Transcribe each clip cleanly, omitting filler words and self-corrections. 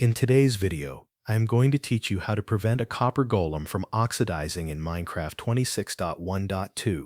In today's video, I am going to teach you how to prevent a copper golem from oxidizing in Minecraft 26.1.2.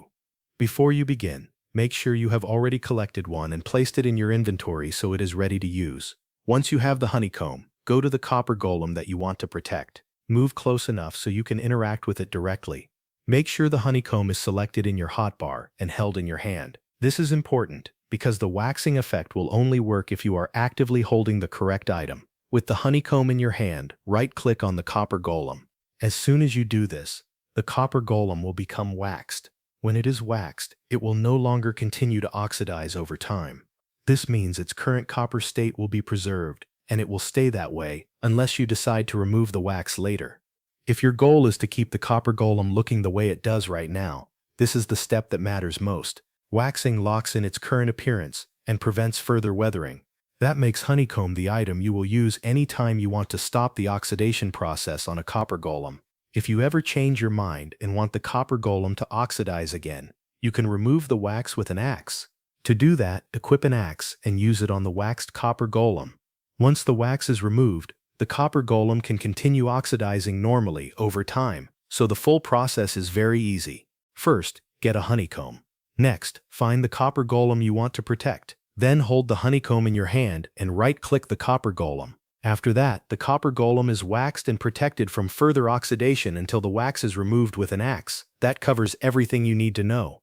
Before you begin, make sure you have already collected one and placed it in your inventory so it is ready to use. Once you have the honeycomb, go to the copper golem that you want to protect. Move close enough so you can interact with it directly. Make sure the honeycomb is selected in your hotbar and held in your hand. This is important because the waxing effect will only work if you are actively holding the correct item. With the honeycomb in your hand, right-click on the copper golem. As soon as you do this, the copper golem will become waxed. When it is waxed, it will no longer continue to oxidize over time. This means its current copper state will be preserved, and it will stay that way unless you decide to remove the wax later. If your goal is to keep the copper golem looking the way it does right now, this is the step that matters most. Waxing locks in its current appearance and prevents further weathering. That makes honeycomb the item you will use anytime you want to stop the oxidation process on a copper golem. If you ever change your mind and want the copper golem to oxidize again, you can remove the wax with an axe. To do that, equip an axe and use it on the waxed copper golem. Once the wax is removed, the copper golem can continue oxidizing normally over time, so the full process is very easy. First, get a honeycomb. Next, find the copper golem you want to protect. Then hold the honeycomb in your hand and right-click the copper golem. After that, the copper golem is waxed and protected from further oxidation until the wax is removed with an axe. That covers everything you need to know.